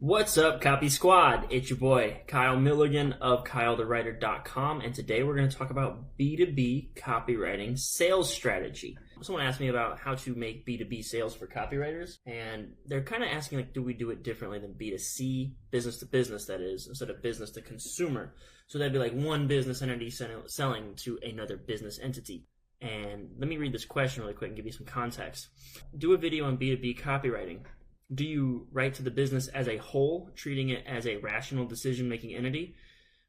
What's up, Copy Squad? It's your boy, Kyle Milligan of KyleTheWriter.com, and today we're going to talk about B2B copywriting sales strategy. Someone asked me about how to make B2B sales for copywriters, and they're kind of asking, like, do we do it differently than B2C, business to business, that is, instead of business to consumer? So that'd be like one business entity selling to another business entity. And let me read this question really quick and give you some context. Do a video on B2B copywriting. Do you write to the business as a whole, treating it as a rational decision-making entity?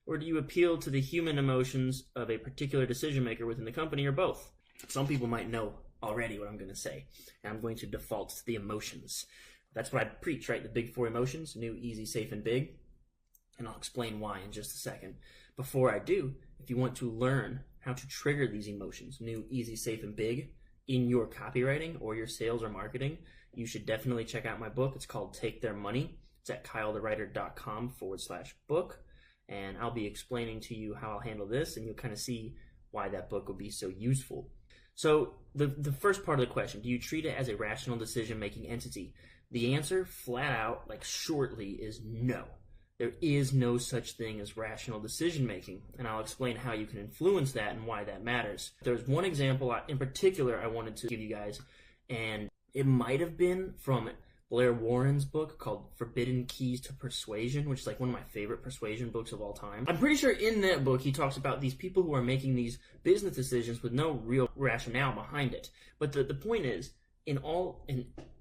Or do you appeal to the human emotions of a particular decision-maker within the company, or both? Some people might know already what I'm going to say, and I'm going to default to the emotions. That's what I preach, right? The big four emotions: new, easy, safe, and big. And I'll explain why in just a second. Before I do, if you want to learn how to trigger these emotions, new, easy, safe, and big, in your copywriting or your sales or marketing, you should definitely check out my book. It's called Take Their Money. It's at KyleTheWriter.com/book. And I'll be explaining to you how I'll handle this, and you'll kind of see why that book will be so useful. So the first part of the question, do you treat it as a rational decision-making entity? The answer, flat out, like shortly, is no. There is no such thing as rational decision-making, and I'll explain how you can influence that and why that matters. There's one example in particular I wanted to give you guys, and it might have been from Blair Warren's book called Forbidden Keys to Persuasion, which is like one of my favorite persuasion books of all time. I'm pretty sure in that book he talks about these people who are making these business decisions with no real rationale behind it. But the point is, in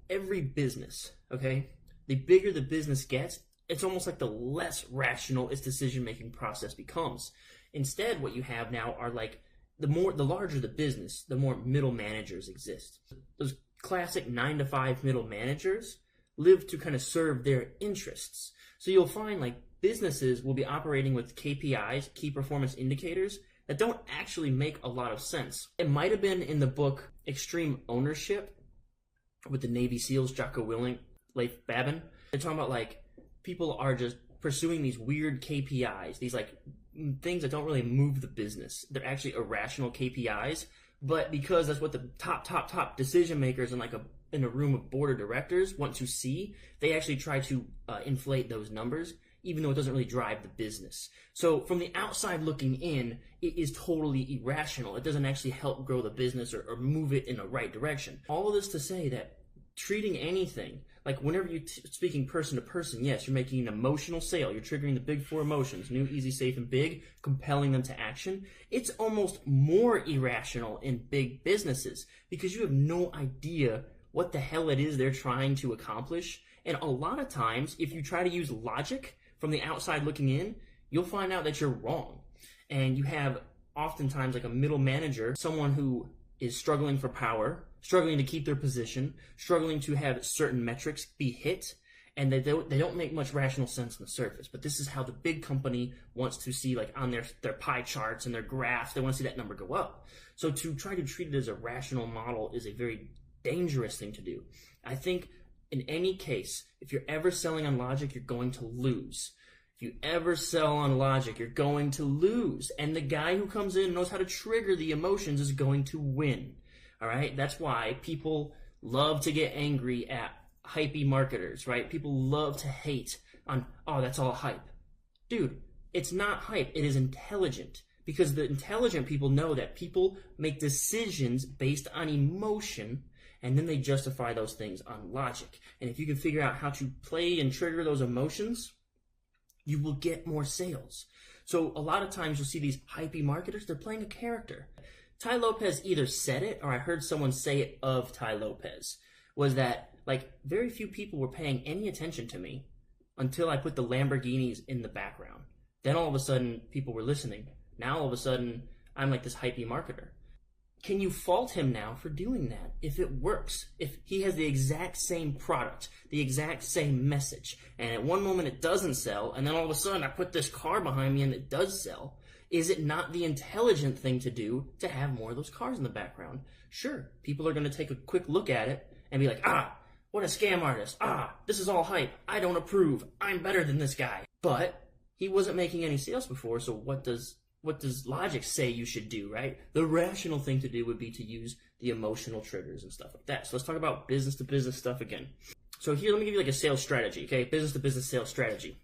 every business, okay, the bigger the business gets, it's almost like the less rational its decision-making process becomes. Instead, what you have now are like, the larger the business, the more middle managers exist. Those classic 9-to-5 middle managers live to kind of serve their interests. So you'll find like businesses will be operating with KPIs, key performance indicators, that don't actually make a lot of sense. It might have been in the book Extreme Ownership with the Navy SEALs, Jocko Willink, Leif Babin. They're talking about like people are just pursuing these weird KPIs, these like things that don't really move the business. They're actually irrational KPIs. But because that's what the top decision makers in a room of board of directors want to see, they actually try to inflate those numbers, even though it doesn't really drive the business. So from the outside looking in, it is totally irrational. It doesn't actually help grow the business or move it in the right direction. All of this to say that treating anything, like whenever you're speaking person to person, yes, you're making an emotional sale. You're triggering the big four emotions: new, easy, safe, and big, compelling them to action. It's almost more irrational in big businesses because you have no idea what the hell it is they're trying to accomplish. And a lot of times, if you try to use logic from the outside looking in, you'll find out that you're wrong. And you have oftentimes like a middle manager, someone who is struggling for power, struggling to keep their position, struggling to have certain metrics be hit, and they don't make much rational sense on the surface. But this is how the big company wants to see, like on their pie charts and their graphs, they want to see that number go up. So to try to treat it as a rational model is a very dangerous thing to do. I think in any case, if you're ever selling on logic, you're going to lose. If you ever sell on logic, you're going to lose. And the guy who comes in and knows how to trigger the emotions is going to win. All right? That's why people love to get angry at hypey marketers, right? People love to hate on, oh, that's all hype. Dude, it's not hype. It is intelligent. Because the intelligent people know that people make decisions based on emotion, and then they justify those things on logic. And if you can figure out how to play and trigger those emotions, you will get more sales. So a lot of times you'll see these hypey marketers, they're playing a character. Tai Lopez either said it, or I heard someone say it of Tai Lopez, was that like very few people were paying any attention to me until I put the Lamborghinis in the background. Then all of a sudden people were listening. Now all of a sudden I'm like this hypey marketer. Can you fault him now for doing that if it works? If he has the exact same product, the exact same message, and at one moment it doesn't sell, and then all of a sudden I put this car behind me and it does sell, is it not the intelligent thing to do to have more of those cars in the background? Sure, people are going to take a quick look at it and be like, what a scam artist. This is all hype. I don't approve. I'm better than this guy. But he wasn't making any sales before, so what does logic say you should do, right? The rational thing to do would be to use the emotional triggers and stuff like that. So let's talk about business to business stuff again. So here, let me give you like a sales strategy, okay? Business to business sales strategy.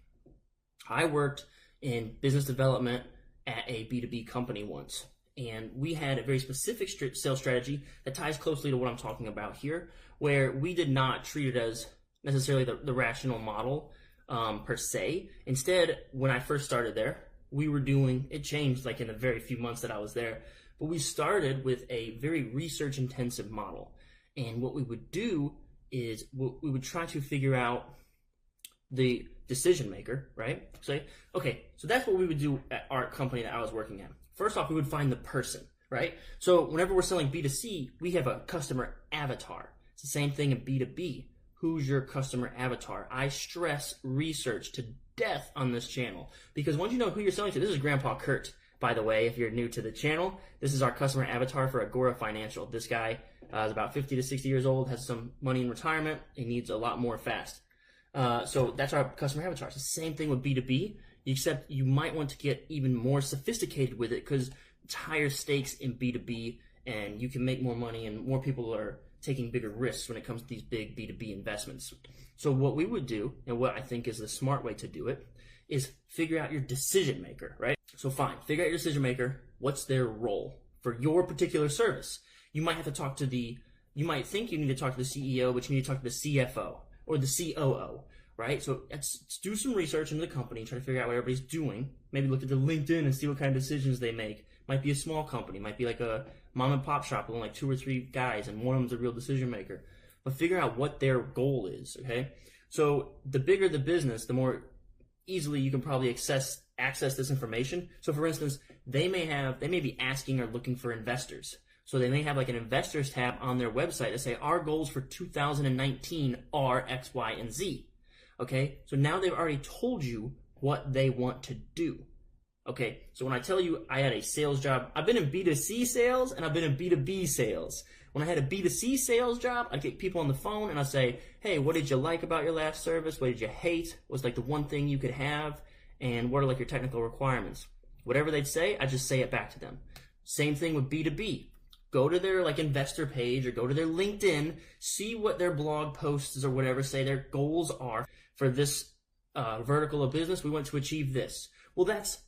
I worked in business development at a B2B company once, and we had a very specific sales strategy that ties closely to what I'm talking about here, where we did not treat it as necessarily the rational model per se. Instead, when I first started there, we were doing, it changed like in the very few months that I was there, but we started with a very research intensive model. And what we would do is we would try to figure out the decision maker, right? Say, okay, so that's what we would do at our company that I was working at. First off, we would find the person, right? So whenever we're selling B2C, we have a customer avatar. It's the same thing in B2B. Who's your customer avatar? I stress research to death on this channel, because once you know who you're selling to, this is Grandpa Kurt, by the way, if you're new to the channel. This is our customer avatar for Agora Financial. This guy is about 50 to 60 years old, has some money in retirement, he needs a lot more fast. So that's our customer avatar. It's the same thing with B2B, except you might want to get even more sophisticated with it because it's higher stakes in B2B and you can make more money and more people are taking bigger risks when it comes to these big B2B investments. So what we would do, and what I think is the smart way to do it, is figure out your decision maker, right? So fine, figure out your decision maker. What's their role for your particular service? You might have to talk to you might think you need to talk to the CEO, but you need to talk to the CFO or the COO, right? So let's do some research into the company, try to figure out what everybody's doing. Maybe look at the LinkedIn and see what kind of decisions they make. Might be a small company, might be like a mom and pop shop with only like 2 or 3 guys and one of them's a real decision maker. But figure out what their goal is, okay? So the bigger the business, the more easily you can probably access this information. So for instance, they may be asking or looking for investors. So they may have like an investors tab on their website that say our goals for 2019 are X, Y, and Z. Okay, so now they've already told you what they want to do. Okay, so when I tell you I had a sales job, I've been in B2C sales and I've been in B2B sales. When I had a B2C sales job, I'd get people on the phone and I'd say, hey, what did you like about your last service? What did you hate? What's like the one thing you could have? And what are like your technical requirements? Whatever they'd say, I just say it back to them. Same thing with B2B. Go to their like investor page or go to their LinkedIn, see what their blog posts or whatever say their goals are for this vertical of business. We want to achieve this. Well, that's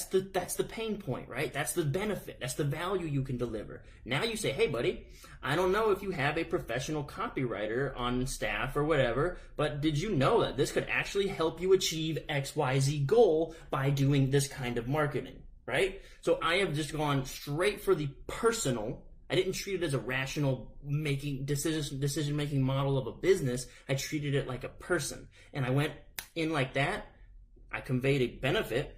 the pain point, right? That's the benefit. That's the value you can deliver. Now you say, hey, buddy, I don't know if you have a professional copywriter on staff or whatever, but did you know that this could actually help you achieve XYZ goal by doing this kind of marketing, right? So I have just gone straight for the personal. I didn't treat it as a rational decision-making model of a business. I treated it like a person. And I went in like that. I conveyed a benefit.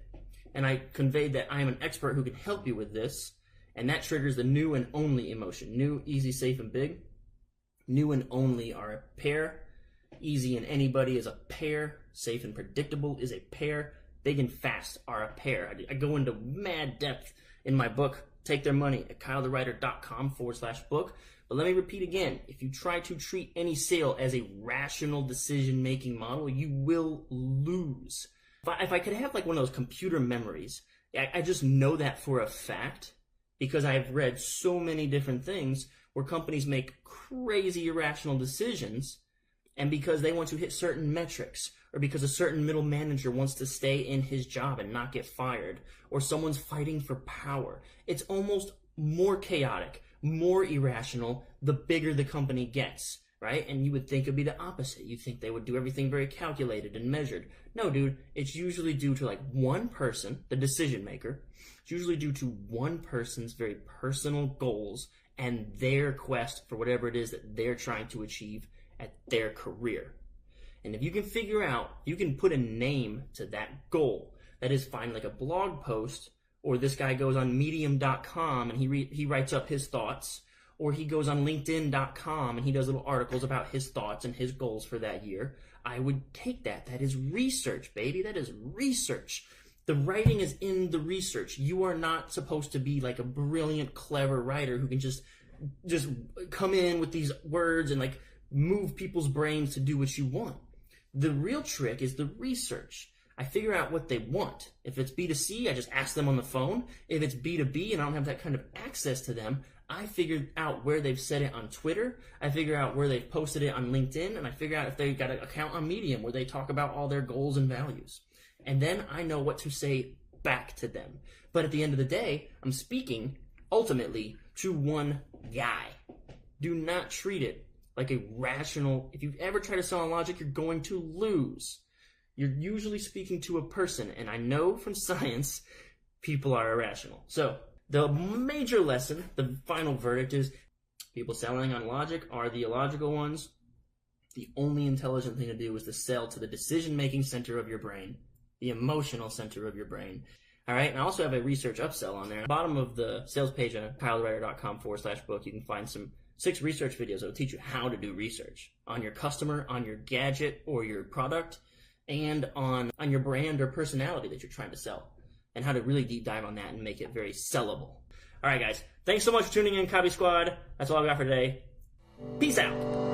And I conveyed that I am an expert who can help you with this. And that triggers the new and only emotion. New, easy, safe, and big. New and only are a pair. Easy and anybody is a pair. Safe and predictable is a pair. Big and fast are a pair. I go into mad depth in my book. Take their money at kylethewriter.com/book. But let me repeat again. If you try to treat any sale as a rational decision-making model, you will lose. If I could have like one of those computer memories, I just know that for a fact because I've read so many different things where companies make crazy irrational decisions and because they want to hit certain metrics or because a certain middle manager wants to stay in his job and not get fired or someone's fighting for power. It's almost more chaotic, more irrational the bigger the company gets. Right? And you would think it'd be the opposite. You think they would do everything very calculated and measured. No, dude, it's usually due to like one person, the decision maker. It's usually due to one person's very personal goals and their quest for whatever it is that they're trying to achieve at their career. And if you can figure out, you can put a name to that goal. That is, find like a blog post, or this guy goes on medium.com and he writes up his thoughts. Or he goes on LinkedIn.com and he does little articles about his thoughts and his goals for that year. I would take that. That is research, baby. That is research. The writing is in the research. You are not supposed to be like a brilliant, clever writer who can just come in with these words and like move people's brains to do what you want. The real trick is the research. I figure out what they want. If it's B2C, I just ask them on the phone. If it's B2B and I don't have that kind of access to them, I figure out where they've said it on Twitter, I figure out where they've posted it on LinkedIn, and I figure out if they've got an account on Medium where they talk about all their goals and values. And then I know what to say back to them. But at the end of the day, I'm speaking ultimately to one guy. Do not treat it like a rational. If you ever try to sell on logic, you're going to lose. You're usually speaking to a person, and I know from science, people are irrational. So the major lesson, the final verdict is people selling on logic are the illogical ones. The only intelligent thing to do is to sell to the decision-making center of your brain, the emotional center of your brain. All right, and I also have a research upsell on there. At the bottom of the sales page on untiltedwriter.com/book, you can find some 6 research videos that will teach you how to do research on your customer, on your gadget or your product, and on your brand or personality that you're trying to sell, and how to really deep dive on that and make it very sellable. All right, guys, thanks so much for tuning in, Copy Squad. That's all I got for today. Peace out.